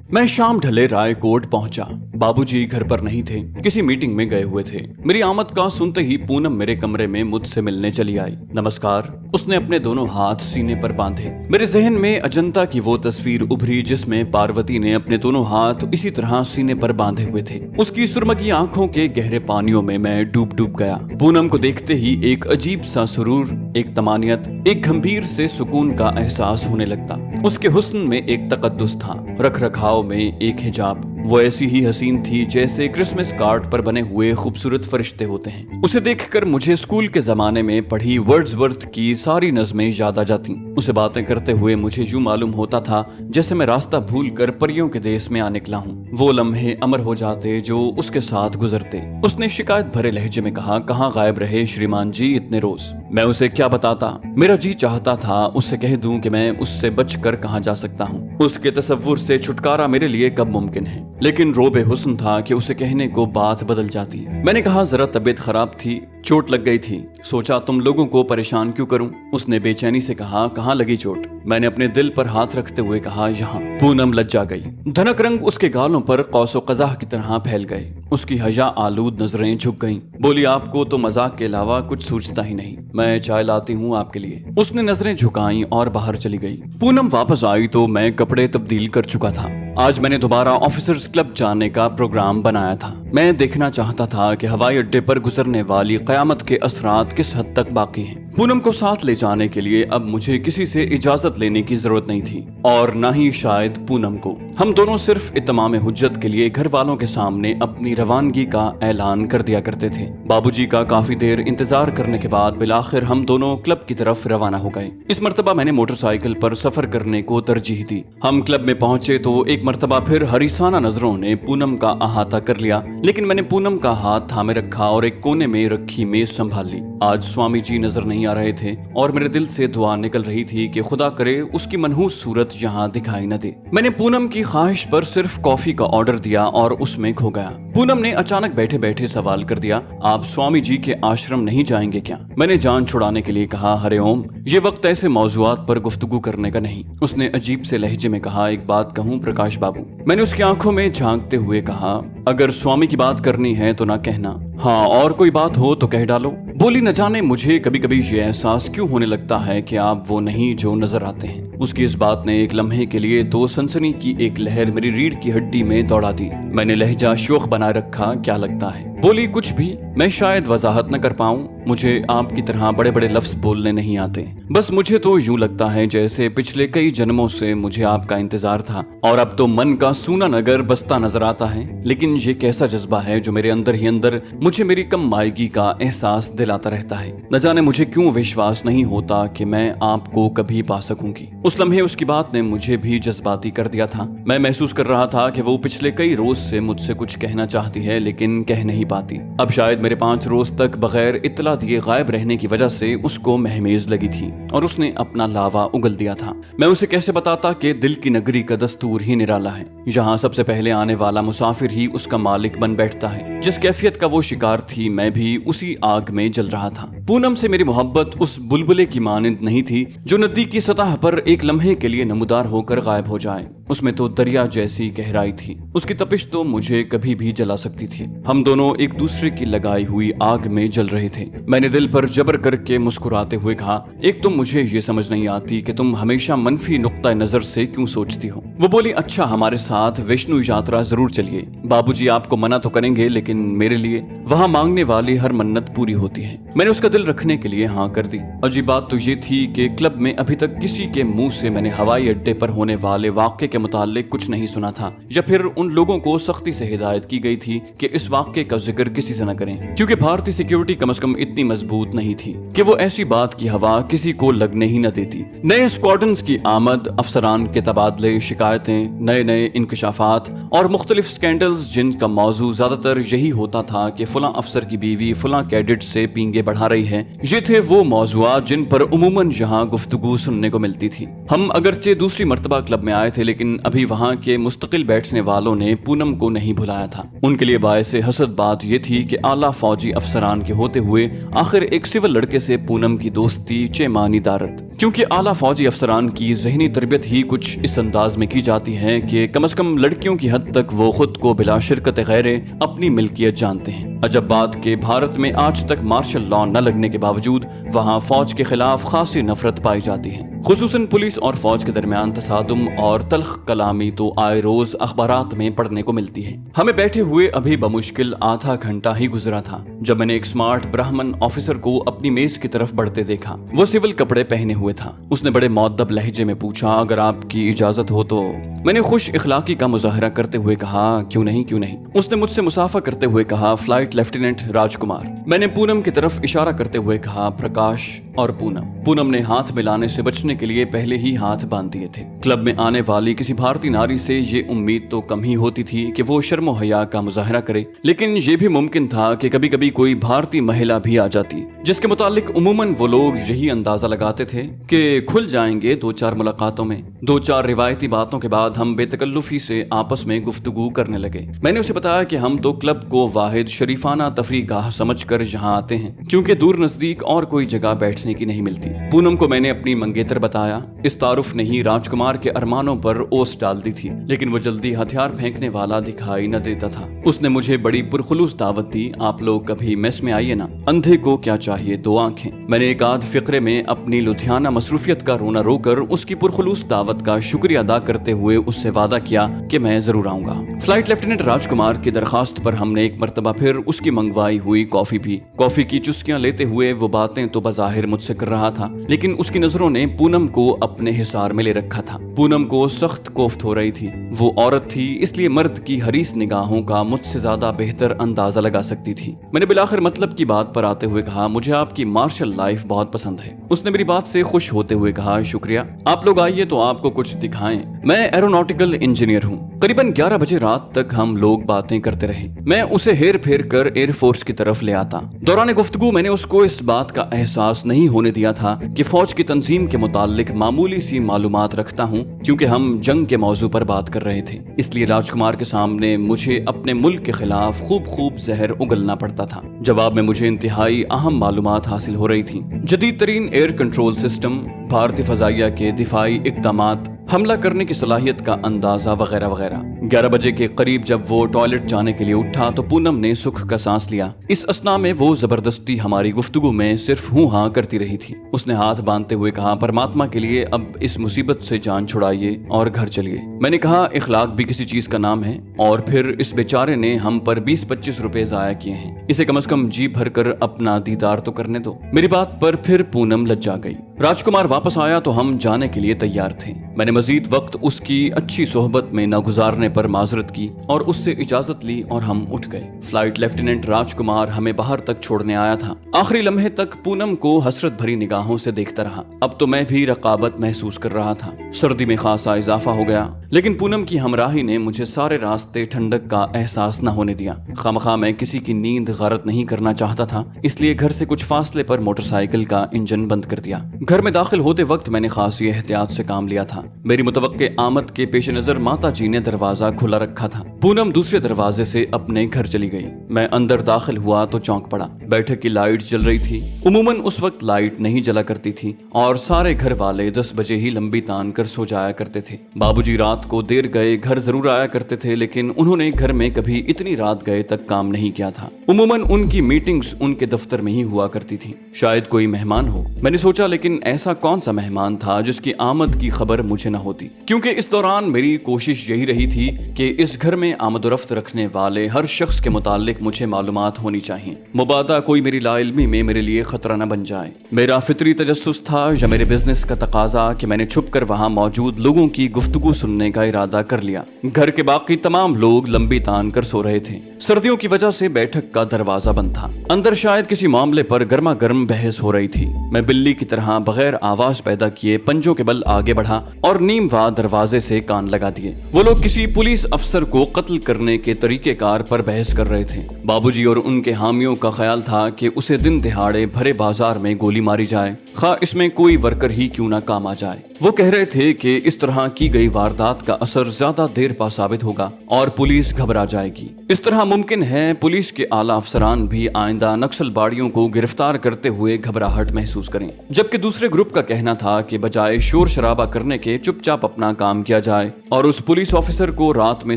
मैं शाम ढले रायकोट पहुंचा। बाबूजी घर पर नहीं थे, किसी मीटिंग में गए हुए थे। मेरी आमद का सुनते ही पूनम मेरे कमरे में मुझसे मिलने चली आई। नमस्कार, उसने अपने दोनों हाथ सीने पर बांधे। मेरे जहन में अजंता की वो तस्वीर उभरी जिसमें पार्वती ने अपने दोनों हाथ इसी तरह सीने पर बांधे हुए थे। उसकी सुरमगी आंखों के गहरे पानियों में मैं डूब गया। पूनम को देखते ही एक अजीब सा सुरूर, एक तमानियत, एक गंभीर से सुकून का एहसास होने लगता। उसके हुस्न में एक तकद्दुस था, रख रखाव में एक हिजाब। वो ऐसी ही हसीन थी जैसे क्रिसमस कार्ड पर बने हुए खूबसूरत फरिश्ते होते हैं। उसे देखकर मुझे स्कूल के जमाने में पढ़ी वर्ड्सवर्थ की सारी नज़में याद आ जाती। उसे बातें करते हुए मुझे यूं मालूम होता था जैसे मैं रास्ता भूलकर परियों के देश में आ निकला हूँ। वो लम्हे अमर हो जाते जो उसके साथ गुजरते। उसने शिकायत भरे लहजे में कहा, कहाँ गायब रहे श्रीमान जी इतने रोज। मैं उसे क्या बताता। मेरा जी चाहता था उससे कह दूं कि मैं उससे बचकर कहाँ जा सकता हूँ। उसके तसव्वुर से छुटकारा मेरे लिए कब मुमकिन है, लेकिन रोबे हुस्न था कि उसे कहने को बात बदल जाती। मैंने कहा, जरा तबीयत खराब थी, चोट लग गई थी, सोचा तुम लोगों को परेशान क्यों करूं। उसने बेचैनी से कहा, कहाँ लगी चोट। मैंने अपने दिल पर हाथ रखते हुए कहा, यहाँ। पूनम लज्जा गई। धनक रंग उसके गालों पर कौसो कज़ाह की तरह फैल गए। उसकी हया आलूद नजरें झुक गईं। बोली, आपको तो मजाक के अलावा कुछ सूझता ही नहीं, मैं चाय लाती हूँ आपके लिए। उसने नजरें झुकाईं और बाहर चली गई। पूनम वापस आई तो मैं कपड़े तब्दील कर चुका था। आज मैंने दोबारा ऑफिसर्स क्लब जाने का प्रोग्राम बनाया था। मैं देखना चाहता था कि हवाई अड्डे पर गुजरने वाली कयामत के असरात किस हद तक बाकी हैं। पूनम को साथ ले जाने के लिए अब मुझे किसी से इजाजत लेने की जरूरत नहीं थी, और न ही शायद पूनम को। हम दोनों सिर्फ इत्माम हुज्जत के लिए घर वालों के सामने अपनी रवानगी का ऐलान कर दिया करते थे। बाबूजी का काफी देर इंतजार करने के बाद बिलाखिर हम दोनों क्लब की तरफ रवाना हो गए। इस मर्तबा मैंने मोटरसाइकिल पर सफर करने को तरजीह दी। हम क्लब में पहुंचे तो एक मर्तबा फिर हरीसाना नजरों ने पूनम का अहाता कर लिया, लेकिन मैंने पूनम का हाथ थामे रखा और एक कोने में रखी मेज संभाल ली। आज स्वामी जी नजर नहीं आ रहे थे और मेरे दिल से दुआ निकल रही थी कि खुदा करे उसकी मनहूस सूरत यहाँ दिखाई न दे। मैंने पूनम की ख्वाहिश पर सिर्फ कॉफी का ऑर्डर दिया और उसमें खो गया। पूनम ने अचानक बैठे बैठे सवाल कर दिया, आप स्वामी जी के आश्रम नहीं जाएंगे क्या? मैंने जान छुड़ाने के लिए कहा, हरे ओम, ये वक्त ऐसे मौजुआत पर गुफ्तगू करने का नहीं। उसने अजीब से लहजे में कहा, एक बात कहूँ प्रकाश बाबू। मैंने उसकी आंखों में झांकते हुए कहा, अगर स्वामी की बात करनी है तो ना कहना, हाँ और कोई बात हो तो कह डालो। बोली, न जाने मुझे कभी कभी ये एहसास क्यों होने लगता है कि आप वो नहीं जो नजर आते हैं। उसकी इस बात ने एक लम्हे के लिए तो सनसनी की एक लहर मेरी रीढ़ की हड्डी में दौड़ा दी। मैंने लहजा शोख बनाए रखा, क्या लगता है? बोली, कुछ भी, मैं शायद वजाहत न कर पाऊं, मुझे आपकी तरह बड़े बड़े लफ्ज बोलने नहीं आते। बस मुझे तो यूं लगता है जैसे पिछले कई जन्मों से मुझे आपका इंतजार था और अब तो मन का सूना नगर बसता नजर आता है। लेकिन ये कैसा जज्बा है जो मेरे अंदर ही अंदर मुझे मेरी कम मायगी का एहसास दिलाता रहता है। न जाने मुझे क्यों विश्वास नहीं होता कि मैं आपको कभी पा सकूंगी। उस लम्हे उसकी बात ने मुझे भी जज्बाती कर दिया था। मैं महसूस कर रहा था कि वो पिछले कई रोज से मुझसे कुछ कहना चाहती है लेकिन कह नहीं पाती। अब शायद मेरे 5 रोज तक बगैर इत्तला दिए गायब रहने की वजह से उसको महमेज लगी थी और उसने अपना लावा उगल दिया था। मैं उसे कैसे बताता कि दिल की नगरी का दस्तूर ही निराला है। यहाँ सबसे पहले आने वाला मुसाफिर ही उसका मालिक बन बैठता है। जिस कैफियत का वो शिकार थी मैं भी उसी आग में जल रहा था। पूनम से मेरी मोहब्बत उस बुलबुले की मानिंद नहीं थी जो नदी की सतह पर एक लम्हे के लिए नमूदार होकर गायब हो जाए। उसमें तो दरिया जैसी गहराई थी। उसकी तपिश तो मुझे कभी भी जला सकती थी। हम दोनों एक दूसरे की लगाई हुई आग में जल रहे थे। मैंने दिल पर जबर करके मुस्कुराते हुए कहा, एक तो मुझे ये समझ नहीं आती कि तुम हमेशा मनफी नुक्ता नजर से क्यों सोचती हो। वो बोली, अच्छा हमारे साथ वैष्णो यात्रा जरूर चलिए। बाबूजी आपको मना तो करेंगे लेकिन मेरे लिए वहाँ मांगने वाली हर मन्नत पूरी होती है। मैंने उसका दिल रखने के लिए हाँ कर दी। अजीब बात तो ये थी कि क्लब में अभी तक किसी के मुंह से मैंने हवाई अड्डे पर होने वाले वाक़े के मुताल्लिक कुछ नहीं सुना था, या फिर उन लोगों को सख्ती से हिदायत की गई थी कि इस वाक़े का जिक्र किसी से न करें, क्योंकि भारतीय सिक्योरिटी कम से कम इतनी मजबूत नहीं थी कि वो ऐसी बात की हवा किसी को लगने ही न देती। नए स्क्वाड्रन्स की आमद, अफसरान के तबादले, शिकायतें, नए नए इंकशाफात और मुख्तलिफ स्कैंडल्स जिनका मौजू ज्यादातर यही होता था कि फलां अफसर की बीवी फलां कैडेट से पींगे बढ़ा रही है, ये थे वो मौजुआत जिन पर उमूमन यहाँ गुफ्तगू सुनने को मिलती थी। हम अगरचे दूसरी मर्तबा क्लब में आए थे लेकिन अभी वहाँ के मुस्तकिल बैठने वालों ने पूनम को नहीं भुलाया था। उनके लिए बायसे हसद बात यह थी कि आला फौजी अफसरान के होते हुए आखिर एक सिविल लड़के से पूनम की दोस्ती चेमानी दारत। क्योंकि आला फौजी अफसरान की जहनी तरबियत ही कुछ इस अंदाज में की जाती है कि कम से कम लड़कियों की हद तक वो खुद को बिला शिरकत गैरे अपनी मिल्कियत जानते हैं। अजब बात के भारत में आज तक मार्शल लॉ न लगने के बावजूद वहाँ फौज के खिलाफ खासी नफरत पाई जाती है। खुसूसन पुलिस और फौज के दरमियान तसादुम और तल्ख कलामी तो आए रोज अखबारात में पढ़ने को मिलती है। हमें बैठे हुए अभी बमुश्किल आधा घंटा ही गुजरा था जब मैंने एक स्मार्ट ब्राह्मण ऑफिसर को अपनी मेज की तरफ बढ़ते देखा। वो सिविल कपड़े पहने हुए था। उसने बड़े मुअद्दब लहजे में पूछा, अगर आपकी इजाजत हो तो। मैंने खुश इखलाकी का मुजाहरा करते हुए कहा, क्यों नहीं क्यों नहीं। उसने मुझसे मुसाफा करते हुए कहा, फ्लाइट लेफ्टिनेंट राजकुमार। मैंने पूनम की तरफ इशारा करते हुए कहा, प्रकाश और पूनम। पूनम ने हाथ मिलाने से बचने के लिए पहले ही हाथ बांध दिए थे। क्लब में आने वाली किसी भारतीय नारी से ये उम्मीद तो कम ही होती थी कि वो शर्मो हया का मुजाहरा करे, लेकिन ये भी मुमकिन था कि कभी कभी कोई भारतीय महिला भी आ जाती, जिसके मुतालिक उमूमन वो लोग यही अंदाजा लगाते थे कि खुल जाएंगे 2-4 मुलाकातों में। 2-4 रिवायती बातों के बाद हम बेतकल्लुफी से आपस में गुफ्तगू करने लगे। मैंने उसे बताया कि हम तो क्लब को वाहिद शरीफाना तफरीगाह समझकर यहाँ आते हैं, क्योंकि दूर नजदीक और कोई जगह बैठने की नहीं मिलती। पूनम को मैंने अपनी मंगेतर बताया। इस तारुफ ने ही राजकुमार के अरमानों पर ओस डाल दी थी, लेकिन वो जल्दी हथियार फेंकने वाला दिखाई न देता था। उसने मुझे बड़ी पुरखुलूस दावत दी, आप लोग कभी मेस में आइए ना, अंधे को क्या चाहिए 2 आंखें। मैंने एक आध फिक्रे में अपनी लुधियाना मसरूफियत का रोना रोकर उसकी पुरखुलूस दावत का शुक्रिया अदा करते हुए उससे वादा किया कि मैं जरूर आऊंगा। फ्लाइट लेफ्टिनेंट राजकुमार की दरखास्त पर हमने एक मर्तबा फिर उसकी मंगवाई हुई कॉफी पी। कॉफी की चुस्कियां लेते हुए वो बातें तो बज़ाहिर मुझसे कर रहा था, लेकिन उसकी नजरों ने पूनम को अपने हिसार में ले रखा था। पूनम को सख्त कोफ्त हो रही थी। वो औरत थी, इसलिए मर्द की हरीस निगाहों का मुझसे ज्यादा बेहतर अंदाजा लगा सकती थी। मैंने बिलाखिर मतलब की बात पर आते हुए कहा, मुझे आपकी मार्शल लाइफ बहुत पसंद है। उसने मेरी बात से खुश होते हुए कहा, शुक्रिया, आप लोग आइए तो आपको कुछ दिखाएं। मैं एरोनॉटिकल इंजीनियर हूँ। करीबन 11 बजे रात तक हम लोग बातें करते रहे। मैं उसे हेर फेर कर एयरफोर्स की तरफ ले आता। दौरान गुफ्तगू मैंने उसको इस बात का एहसास नहीं होने दिया था कि फौज की तंजीम के मुतालिक मामूली सी मालूमात रखता हूँ, क्योंकि हम जंग के मौजू पर बात कर रहे थे। इसलिए राजकुमार के सामने मुझे अपने मुल्क के खिलाफ खूब जहर उगलना पड़ता था। जवाब में मुझे इंतहाई अहम मालूमात हासिल हो रही थी। जदीद तरीन एयर कंट्रोल सिस्टम, भारतीय फजाइया के दिफाई इक़दामात, हमला करने की सलाहियत का अंदाजा वगैरह वगैरह। 11 बजे के करीब जब वो टॉयलेट जाने के लिए उठा तो पूनम ने सुख का सांस लिया। इस असना में वो जबरदस्ती हमारी गुफ्तगू में सिर्फ हूँ हाँ करती रही थी। उसने हाथ बांधते हुए कहा, परमात्मा के लिए अब इस मुसीबत से जान छुड़ाइए और घर चलिए। मैंने कहा, इखलाक भी किसी चीज का नाम है, और फिर इस बेचारे ने हम पर 20-25 रुपए जाया किए हैं। इसे कम से कम जी भर कर अपना दीदार तो करने दो। मेरी बात पर फिर पूनम लज्जा गई। राजकुमार वापस आया तो हम जाने के लिए तैयार थे। मैंने मजीद वक्त उसकी अच्छी सोहबत में न गुजारने पर माजरत की और उससे इजाजत ली और हम उठ गए। फ्लाइट लेफ्टिनेंट राजकुमार हमें बाहर तक छोड़ने आया था। आखिरी लम्हे तक पूनम को हसरत भरी निगाहों से देखता रहा। अब तो मैं भी रकाबत महसूस कर रहा था। सर्दी में खासा इजाफा हो गया, लेकिन पूनम की हमराही ने मुझे सारे रास्ते ठंडक का एहसास न होने दिया। खामखा मैं किसी की नींद गारत नहीं करना चाहता था, इसलिए घर से कुछ फासले पर मोटरसाइकिल का इंजन बंद कर दिया। घर में दाखिल होते वक्त मैंने खासी एहतियात से काम लिया था। मेरी मुतवक्के आमद के पेश नजर माता जी ने दरवाजा खुला रखा था। पूनम दूसरे दरवाजे से अपने घर चली गई। मैं अंदर दाखिल हुआ तो चौंक पड़ा। बैठक की लाइट जल रही थी। उमूमन उस वक्त लाइट नहीं जला करती थी और सारे घर वाले 10 बजे ही लंबी तान कर सो जाया करते थे। बाबूजी रात को देर गए घर जरूर आया करते थे, लेकिन उन्होंने घर में कभी इतनी रात गए तक काम नहीं किया था। उमूमन उनकी मीटिंग्स उनके दफ्तर में ही हुआ करती थी। शायद कोई मेहमान हो, मैंने सोचा, लेकिन ऐसा कौन सा मेहमान था जिसकी आमद की खबर मुझे न होती, क्योंकि इस दौरान मेरी कोशिश यही रही थी कि इस घर में आमदोरफ्त रखने वाले हर शख्स के मुतालिक मुझे मालूमात होनी चाहिए, मुबादा कोई मेरी लाइल्मी में मेरे लिए खतरा न बन जाए। मेरा फितरी तजस्सुस था या मेरे बिजनेस का तकाजा कि मैंने छुप कर वहाँ मौजूद लोगों की गुफ्तगू सुनने का इरादा कर लिया। घर के बाकी तमाम लोग लंबी तान कर सो रहे थे। सर्दियों की वजह से बैठक का दरवाजा बंद था। अंदर शायद किसी मामले पर गर्मा गर्म बहस हो रही थी। मैं बिल्ली की तरह बगैर आवाज पैदा किए पंजों के बल आगे बढ़ा और नीमवा दरवाजे से कान लगा दिए। वो लोग किसी पुलिस अफसर को कत्ल करने के तरीकेकार पर बहस कर रहे थे। बाबूजी और उनके हामियों का ख्याल था कि उसे दिन दिहाड़े भरे बाजार में गोली मारी जाए, खा इसमें कोई वर्कर ही क्यों ना काम आ जाए। वो कह रहे थे कि इस तरह की गई वारदात का असर ज्यादा देर पा साबित होगा और पुलिस घबरा जाएगी। इस तरह मुमकिन है पुलिस के आला अफसरान भी आइंदा नक्सलबाड़ियों को गिरफ्तार करते हुए घबराहट महसूस करें। जबकि दूसरे ग्रुप का कहना था कि बजाय शोर शराबा करने के चुपचाप अपना काम किया जाए और उस पुलिस ऑफिसर को रात में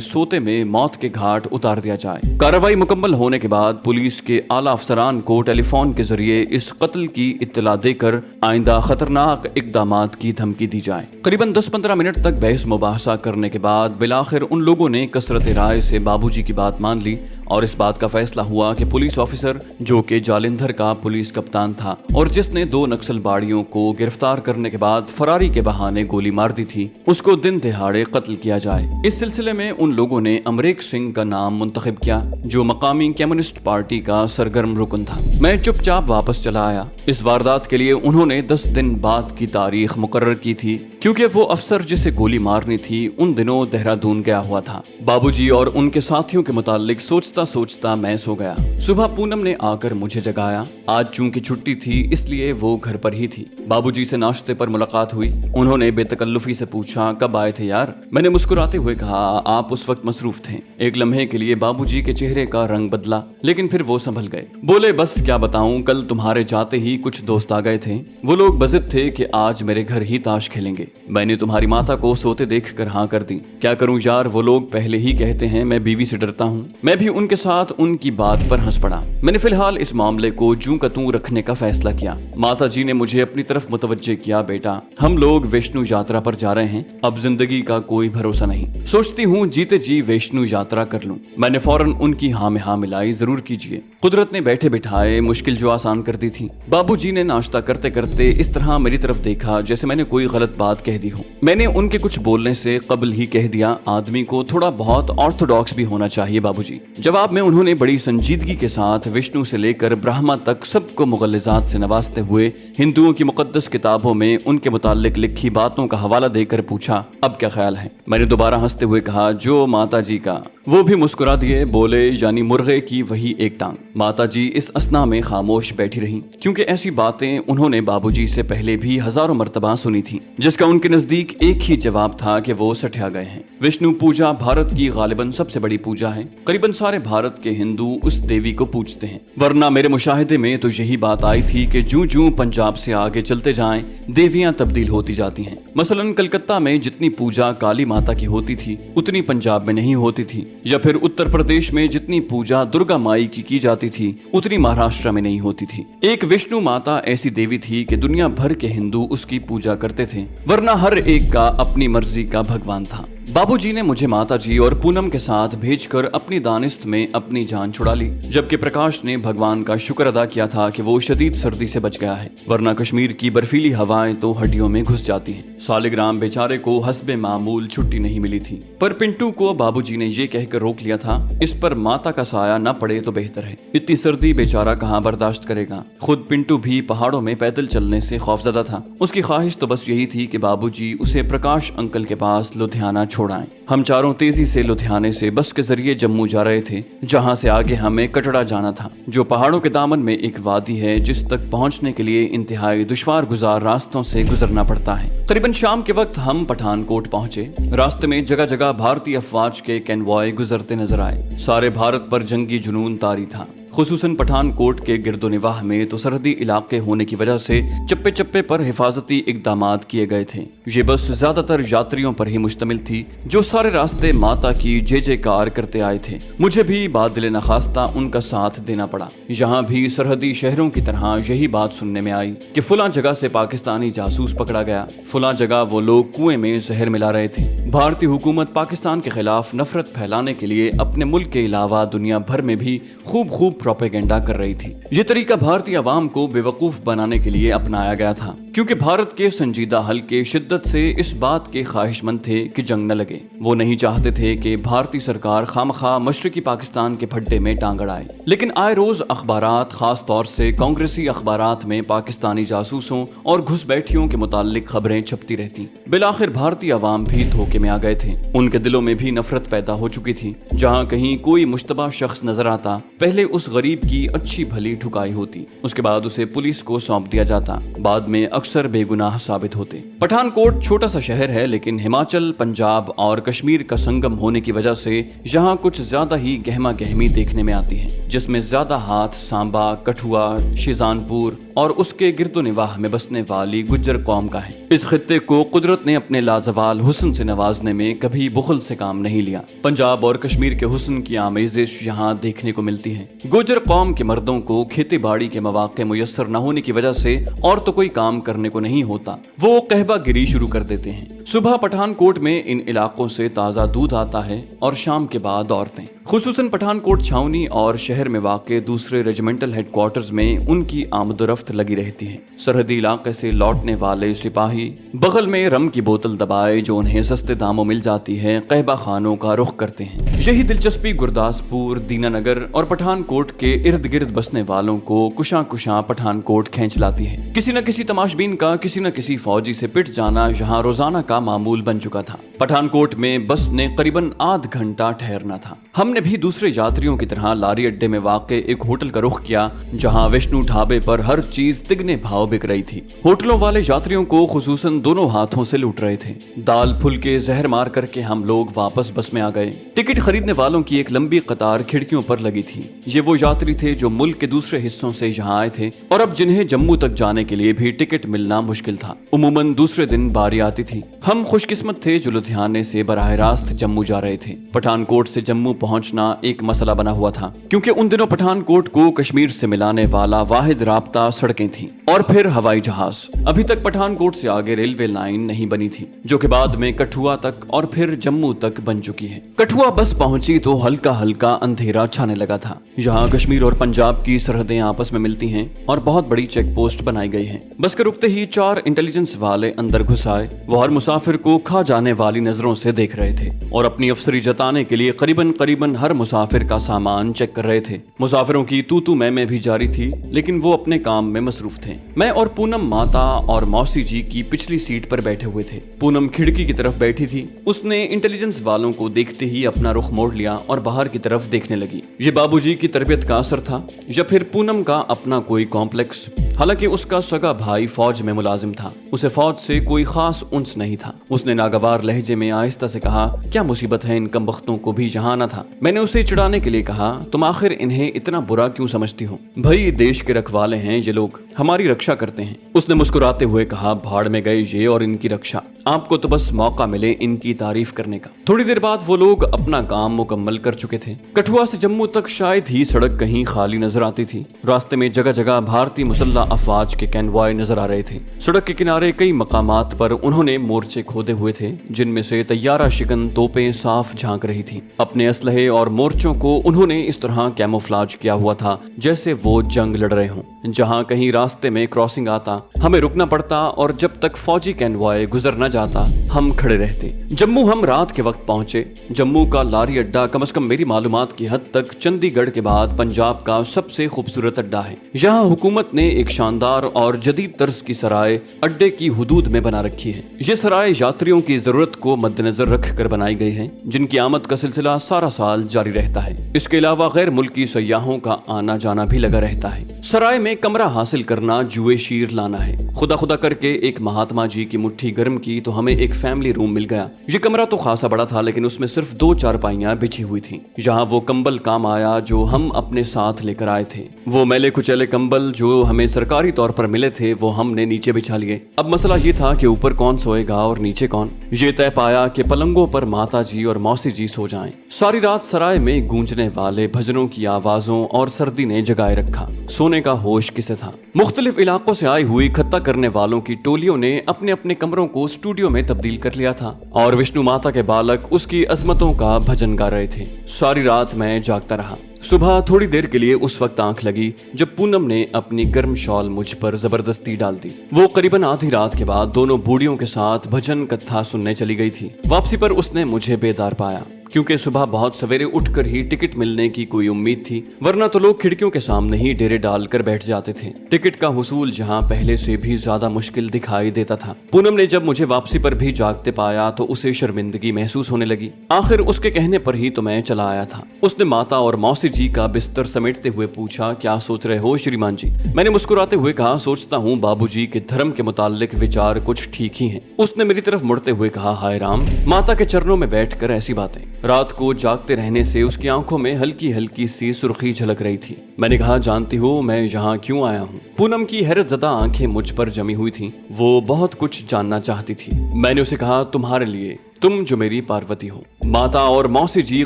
सोते में मौत के घाट उतार दिया जाए। कार्रवाई मुकम्मल होने के बाद पुलिस के आला अफसरान को टेलीफोन के जरिए इस कत्ल की इत्तला देकर आइंदा खतरनाक इकदामात की धमकी दी जाए। करीबन 10-15 मिनट तक बहस मुबाहसा करने के बाद बिलाखिर उन लोगों ने कसरत राय से बाबूजी की बात मान ली और इस बात का फैसला हुआ कि पुलिस ऑफिसर जो कि जालिंधर का पुलिस कप्तान था और जिसने 2 नक्सलबाड़ियों को गिरफ्तार करने के बाद फरारी के बहाने गोली मार दी थी, उसको दिन दिहाड़े कत्ल किया जाए। इस सिलसिले में उन लोगों ने अमरीक सिंह का नाम मुंतखब किया जो मकामी कम्युनिस्ट पार्टी का सरगर्म रुकन था। मैं चुपचाप वापस चला आया। इस वारदात के लिए उन्होंने 10 दिन बाद की तारीख मुकर्रर की थी क्योंकि वो अफसर जिसे गोली मारनी थी उन दिनों देहरादून गया हुआ था। बाबूजी और उनके साथियों के मुतालिक सोचता मैं सो गया। सुबह पूनम ने आकर मुझे जगाया। आज चूंकि छुट्टी थी इसलिए वो घर पर ही थी। बाबूजी से नाश्ते पर मुलाकात हुई। उन्होंने बेतकल्लुफी से पूछा, कब आए थे यार? मैंने मुस्कुराते हुए कहा, आप उस वक्त मसरूफ थे। एक लम्हे के लिए बाबूजी के चेहरे का रंग बदला लेकिन फिर वो संभल गए। बोले, बस क्या बताऊं, कल तुम्हारे जाते ही कुछ दोस्त आ गए थे। वो लोग बजिद थे कि आज मेरे घर ही ताश खेलेंगे। मैंने तुम्हारी माता को सोते देख कर हाँ कर दी। क्या करूं यार, वो लोग पहले ही कहते हैं मैं बीवी से डरता हूं। मैं भी उनके साथ उनकी बात पर हंस पड़ा। मैंने फिलहाल इस मामले को जूं का तूं रखने का फैसला किया। माता जी ने मुझे अपनी तरफ मुतवज्जे किया, बेटा हम लोग वैष्णो यात्रा पर जा रहे हैं, अब जिंदगी का कोई भरोसा नहीं। सोचती हूँ जीते जी वैष्णो यात्रा कर लूं। मैंने फौरन उनकी हाँ में हाँ मिलाई, जरूर कीजिए। कुदरत ने बैठे बिठाए मुश्किल जो आसान कर दी थी। बाबूजी ने नाश्ता करते करते इस तरह मेरी तरफ देखा जैसे मैंने कोई गलत बात कह दी हो। मैंने उनके कुछ बोलने से कबल ही कह दिया, आदमी को थोड़ा बहुत ऑर्थोडॉक्स भी होना चाहिए बाबूजी। जवाब में उन्होंने बड़ी संजीदगी के साथ विष्णु से लेकर ब्रह्मा तक सबको मुगल्लिजात से नवाजते हुए हिंदुओं की मुकद्दस किताबों में उनके मुतालिक लिखी बातों का हवाला देकर पूछा, अब क्या ख्याल है? मैंने दोबारा हंसते हुए कहा, जो माता जी का। वो भी मुस्कुरा दिए, बोले, यानी मुर्गे की वही एक टांग। माता जी इस असना में खामोश बैठी रहीं क्योंकि ऐसी बातें उन्होंने बाबूजी से पहले भी हजारों मर्तबा सुनी थी, जिसका उनके नजदीक एक ही जवाब था कि वो सठिया गए हैं। विष्णु पूजा भारत की गालिबन सबसे बड़ी पूजा है। करीबन सारे भारत के हिंदू उस देवी को पूजते हैं, वरना मेरे मुशाहिदे में तो यही बात आई थी कि जूं जूं पंजाब से आगे चलते जाएं देवियां तब्दील होती जाती हैं। मसलन कलकत्ता में जितनी पूजा काली माता की होती थी उतनी पंजाब में नहीं होती थी, या फिर उत्तर प्रदेश में जितनी पूजा दुर्गा माई की जाती थी उतनी महाराष्ट्र में नहीं होती थी। एक विष्णु माता ऐसी देवी थी कि दुनिया भर के हिंदू उसकी पूजा करते थे, वरना हर एक का अपनी मर्जी का भगवान था। बाबूजी ने मुझे माताजी और पूनम के साथ भेजकर अपनी दानिस्त में अपनी जान छुड़ा ली, जबकि प्रकाश ने भगवान का शुक्र अदा किया था कि वो शदीद सर्दी से बच गया है, वरना कश्मीर की बर्फीली हवाएं तो हड्डियों में घुस जाती हैं। सालिग्राम बेचारे को हस्बे मामूल छुट्टी नहीं मिली थी, पर पिंटू को बाबूजी ने ये कहकर रोक लिया था, इस पर माता का साया न पड़े तो बेहतर है। इतनी सर्दी बेचारा कहाँ बर्दाश्त करेगा। खुद पिंटू भी पहाड़ों में पैदल चलने से खौफजदा था। उसकी ख्वाहिश तो बस यही थी कि बाबूजी उसे प्रकाश अंकल के पास लुधियाना छोड़ाएं। हम चारों तेजी से लुधियाने से बस के जरिए जम्मू जा रहे थे, जहां से आगे हमें कटड़ा जाना था, जो पहाड़ों के दामन में एक वादी है जिस तक पहुंचने के लिए इंतहाई दुश्वार गुजार रास्तों से गुजरना पड़ता है। करीबन शाम के वक्त हम पठानकोट पहुंचे। रास्ते में जगह जगह भारतीय अफवाज के कैनवॉय गुजरते नजर आए। सारे भारत पर जंगी जुनून तारी था। खुसूसन पठानकोट के गिरदोनिवाह में तो सरहदी इलाके होने की वजह से चप्पे चप्पे पर हिफाजती इकदामात किए गए थे। ये बस ज्यादातर यात्रियों पर ही मुश्तमिल थी जो सारे रास्ते माता की जय जयकार करते आए थे। मुझे भी बादिल नखास्ता उनका साथ देना पड़ा। यहाँ भी सरहदी शहरों की तरह यही बात सुनने में आई कि फुला जगह से पाकिस्तानी जासूस पकड़ा गया, फुला जगह वो लोग कुएं में जहर मिला रहे थे। भारतीय हुकूमत पाकिस्तान के खिलाफ नफरत फैलाने के लिए अपने मुल्क के अलावा दुनिया भर में भी खूब प्रोपेगेंडा कर रही थी। ये तरीका भारतीय अवाम को बेवकूफ बनाने के लिए अपनाया गया था, क्योंकि भारत के संजीदा हल्के शिद्दत से इस बात के ख्वाहिशमंद थे कि जंग न लगे। वो नहीं चाहते थे कि भारतीय सरकार खामखा मशरकी पाकिस्तान के फड्डे में टांग अड़ाए। लेकिन आए रोज अखबारात, खास तौर से कांग्रेसी अखबारात में पाकिस्तानी जासूसों और घुसपैठियों के मुतालिक खबरें छपती रहती। बिलाखिर भारतीय अवाम भी धोखे में आ गए थे। उनके दिलों में भी नफरत पैदा हो चुकी थी। जहाँ कहीं कोई मुश्तबा शख्स नजर आता, पहले उस गरीब की अच्छी भली ठुकाई होती। उसके बाद उसे पुलिस को सौंप दिया जाता। बाद में अक्सर बेगुनाह साबित होते। पठानकोट छोटा सा शहर है, लेकिन हिमाचल, पंजाब और कश्मीर का संगम होने की वजह से यहाँ कुछ ज्यादा ही गहमा गहमी देखने में आती है, जिसमें ज्यादा हाथ सांबा, कठुआ, शाहजहानपुर और उसके गिरदोनिवाह में बसने वाली गुज्जर कौम का है। इस खित्ते को कुदरत ने अपने लाजवाल हुस्न से नवाजने में कभी बुखल से काम नहीं लिया। पंजाब और कश्मीर के हुस्न की आमेजिश यहाँ देखने को मिलती है। गुज्जर कौम के मर्दों को खेती बाड़ी के मौके मुयस्सर न होने की वजह से और तो कोई काम करने को नहीं होता, वो कहबा गिरी शुरू कर देते हैं। सुबह पठानकोट में इन इलाकों से ताज़ा दूध आता है और शाम के बाद औरतें, खुसूसन पठानकोट छावनी और शहर में वाक़े दूसरे रेजिमेंटल हेडक्वार्टर्स में उनकी आमदोरफ्त लगी रहती है। सरहदी इलाके से लौटने वाले सिपाही बगल में रम की बोतल दबाए जो उन्हें सस्ते दामों मिल जाती है, कहबा खानों का रुख करते हैं। यही दिलचस्पी गुरदासपुर, दीनानगर और पठानकोट के इर्द गिर्द बसने वालों को कुशां कुशां पठानकोट खींच लाती है। किसी न किसी तमाशबीन का किसी न किसी फौजी से पिट जाना यहाँ रोजाना का मामूल बन चुका था। पठानकोट में बस ने करीबन आध घंटा ठहरना था। हमने भी दूसरे यात्रियों की तरह लारी अड्डे में वाक़े एक होटल का रुख किया, जहां विष्णु ढाबे पर हर चीज तिगने भाव बिक रही थी। होटलों वाले यात्रियों को खुसूसन दोनों हाथों से लूट रहे थे। दाल फुल के जहर मार करके हम लोग वापस बस में आ गए। टिकट खरीदने वालों की एक लंबी कतार खिड़कियों पर लगी थी। ये वो यात्री थे जो मुल्क के दूसरे हिस्सों से यहाँ आए थे और अब जिन्हें जम्मू तक जाने के लिए भी टिकट मिलना मुश्किल था। उमूमन दूसरे दिन बारी आती थी। हम खुशकिस्मत थे जो लुधियाने से बराह रास्त जम्मू जा रहे थे। पठानकोट से जम्मू पहुंचना एक मसला बना हुआ था, क्योंकि उन दिनों पठानकोट को कश्मीर से मिलाने वाला वाहिद राब्ता सड़कें थीं और फिर हवाई जहाज। अभी तक पठानकोट से आगे रेलवे लाइन नहीं बनी थी, जो कि बाद में कठुआ तक और फिर जम्मू तक बन चुकी है। कठुआ बस पहुंची तो हल्का हल्का अंधेरा छाने लगा था। यहाँ कश्मीर और पंजाब की सरहदें आपस में मिलती हैं और बहुत बड़ी चेक पोस्ट बनाई गई है। बस के रुकते ही 4 इंटेलिजेंस वाले अंदर घुस आए। वो हर मुसाफिर को खा जाने वाली नजरों से देख रहे थे और अपनी अफसरी जताने के लिए करीबन हर मुसाफिर का सामान चेक कर रहे थे। मुसाफिरों की तू मैं भी जारी थी, लेकिन वो अपने काम में मसरूफ थे। मैं और पूनम माता और मौसी जी की पिछली सीट पर बैठे हुए थे। पूनम खिड़की की तरफ बैठी थी। उसने इंटेलिजेंस वालों को देखते ही अपना रुख मोड़ लिया और बाहर की तरफ देखने लगी। ये बाबूजी की तरबियत का असर था या फिर पूनम का अपना कोई कॉम्प्लेक्स। हालांकि उसका सगा भाई फौज में मुलाजिम था, उसे फौज से कोई खास उन्स नहीं था। उसने नागवार लहजे में आहिस्ता से कहा, क्या मुसीबत है इन कमबख्तों को भी यहाँ आना था। मैंने उसे चिढ़ाने के लिए कहा, तुम आखिर इन्हें इतना बुरा क्यों समझती हो? भाई देश के रखवाले हैं ये लोग, हमारी रक्षा करते हैं। उसने मुस्कुराते हुए कहा, भाड़ में गए ये और इनकी रक्षा, आपको तो बस मौका मिले इनकी तारीफ करने का। थोड़ी देर बाद वो लोग अपना काम मुकम्मल कर चुके थे। कठुआ से जम्मू तक शायद ही सड़क कहीं खाली नजर आती थी। रास्ते में जगह जगह भारतीय मुसल्लह अफवाज के कैनवाय नजर आ रहे थे। सड़क के किनारे कई मकामात पर उन्होंने मोर्चे खोदे हुए थे, जिनमें से तैयारा शिकन तोपें साफ झांक रही थी। अपने असलहे और मोर्चों को उन्होंने इस तरह कैमोफ्लाज किया हुआ था जैसे वो जंग लड़ रहे हों। जहां कहीं रास्ते में क्रॉसिंग आता, हमें रुकना पड़ता और जब तक फौजी कैनवाय गुजर न जाता हम खड़े रहते। जम्मू हम रात के वक्त पहुंचे। जम्मू का लारी अड्डा कम से कम मेरी मालूमात की हद तक चंडीगढ़ के बाद पंजाब का सबसे खूबसूरत अड्डा है। यहाँ हुकूमत ने एक शानदार और जदीद तर्ज की सराय अड्डे की हुदूद में बना रखी है। ये सराय यात्रियों की जरूरत को मद्देनजर रख कर बनाई गई है, जिनकी आमद का सिलसिला सारा साल जारी रहता है। इसके अलावा गैर मुल्की सयाहों का आना जाना भी लगा रहता है। सराय में कमरा हासिल करना जुए शीर लाना है। खुदा करके एक महात्मा जी की मुट्ठी गर्म की तो हमें एक फैमिली रूम मिल गया। ये कमरा तो खासा बड़ा था, लेकिन उसमें सिर्फ 2 चारपाइयां बिछी हुई थी। यहाँ वो कंबल काम आया जो हम अपने साथ लेकर आए थे। वो मैले कुचैले कंबल जो हमें सरकारी तौर पर मिले थे वो हमने नीचे बिछा लिए। अब मसला ये था कि ऊपर कौन सोएगा और नीचे कौन। ये तय पाया कि पलंगों पर माता जी और मौसी जी सो जाएं। सारी रात सराय में गूंजने वाले भजनों की आवाजों और सर्दी ने जगाए रखा। सोने का होश किसे था। मुख्तलिफ इलाकों से आई हुई खत्ता करने वालों की टोलियों ने अपने अपने कमरों को स्टूडियो में तब्दील कर लिया था और विष्णु माता के बालक उसकी अजमतों का भजन गा रहे थे। सारी रात मैं जागता रहा। सुबह थोड़ी देर के लिए उस वक्त आंख लगी जब पूनम ने अपनी गर्म शॉल मुझ पर जबरदस्ती डाल दी। वो करीबन आधी रात के बाद दोनों बूढ़ियों के साथ भजन कथा सुनने चली गई थी। वापसी पर उसने मुझे बेदार पाया। क्योंकि सुबह बहुत सवेरे उठकर ही टिकट मिलने की कोई उम्मीद थी, वरना तो लोग खिड़कियों के सामने ही डेरे डालकर बैठ जाते थे। टिकट का हुसूल जहां पहले से भी ज्यादा मुश्किल दिखाई देता था। पूनम ने जब मुझे वापसी पर भी जागते पाया तो उसे शर्मिंदगी महसूस होने लगी। आखिर उसके कहने पर ही तो मैं चला आया था। उसने माता और मौसी जी का बिस्तर समेटते हुए पूछा, क्या सोच रहे हो श्रीमान जी? मैंने मुस्कुराते हुए कहा, सोचता हूँ बाबूजी के धर्म के मुतालिक विचार कुछ ठीक ही हैं। उसने मेरी तरफ मुड़ते हुए कहा, हाय राम, माता के चरणों में बैठकर ऐसी बातें। रात को जागते रहने से उसकी आंखों में हल्की हल्की सी सुर्खी झलक रही थी। मैंने कहा, जानती हो मैं यहाँ क्यों आया हूँ? पूनम की हैरतज़दा आंखें मुझ पर जमी हुई थीं। वो बहुत कुछ जानना चाहती थी। मैंने उसे कहा, तुम्हारे लिए, तुम जो मेरी पार्वती हो। माता और मौसी जी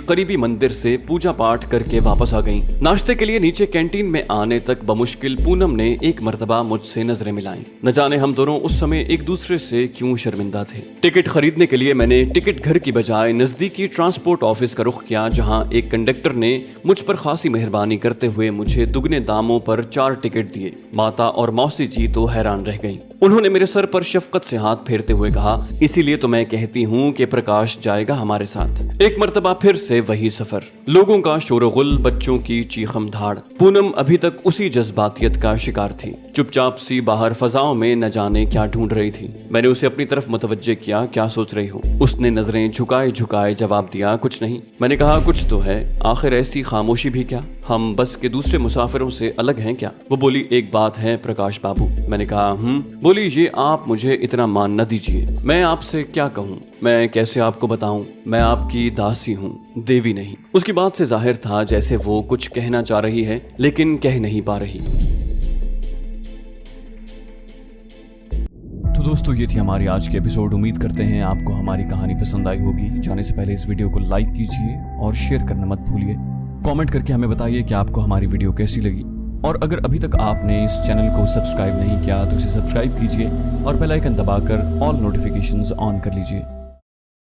करीबी मंदिर से पूजा पाठ करके वापस आ गईं। नाश्ते के लिए नीचे कैंटीन में आने तक बमुश्किल पूनम ने एक मर्तबा मुझसे नजरें मिलाई। न जाने हम दोनों उस समय एक दूसरे से क्यों शर्मिंदा थे। टिकट खरीदने के लिए मैंने टिकट घर की बजाय नजदीकी ट्रांसपोर्ट ऑफिस का रुख किया, जहां एक कंडक्टर ने मुझ पर खासी मेहरबानी करते हुए मुझे दुगने दामों पर 4 टिकट दिए। माता और मौसी जी तो हैरान रह गईं। उन्होंने मेरे सर पर शफकत से हाथ फेरते हुए कहा, इसीलिए तो मैं कहती हूँ कि प्रकाश जाएगा हमारे साथ। एक मर्तबा फिर से वही सफर, लोगों का शोरगुल, बच्चों की चीखम धाड़। पूनम अभी तक उसी जज्बातियत का शिकार थी। चुपचाप सी बाहर फजाओं में न जाने क्या ढूंढ रही थी। मैंने उसे अपनी तरफ मुतवज्जे किया, क्या सोच रही हो? उसने नजरें झुकाए झुकाए जवाब दिया, कुछ नहीं। मैंने कहा, कुछ तो है, आखिर ऐसी खामोशी भी क्या? हम बस के दूसरे मुसाफिरों से अलग हैं क्या? वो बोली, एक बात है प्रकाश बाबू। मैंने कहा, बोली, ये आप मुझे इतना मान न दीजिए। मैं आपसे क्या कहूँ, मैं कैसे आपको बताऊं? मैं आपकी दासी हूँ, देवी नहीं। उसकी बात से जाहिर था जैसे वो कुछ कहना चाह रही है लेकिन कह नहीं पा रही। तो दोस्तों, ये थी हमारी आज की एपिसोड। उम्मीद करते हैं आपको हमारी कहानी पसंद आई होगी। जाने से पहले इस वीडियो को लाइक कीजिए और शेयर करना मत भूलिए। कमेंट करके हमें बताइए कि आपको हमारी वीडियो कैसी लगी। और अगर अभी तक आपने इस चैनल को सब्सक्राइब नहीं किया तो इसे सब्सक्राइब कीजिए और बेल आइकन दबाकर ऑल नोटिफिकेशंस ऑन कर लीजिए।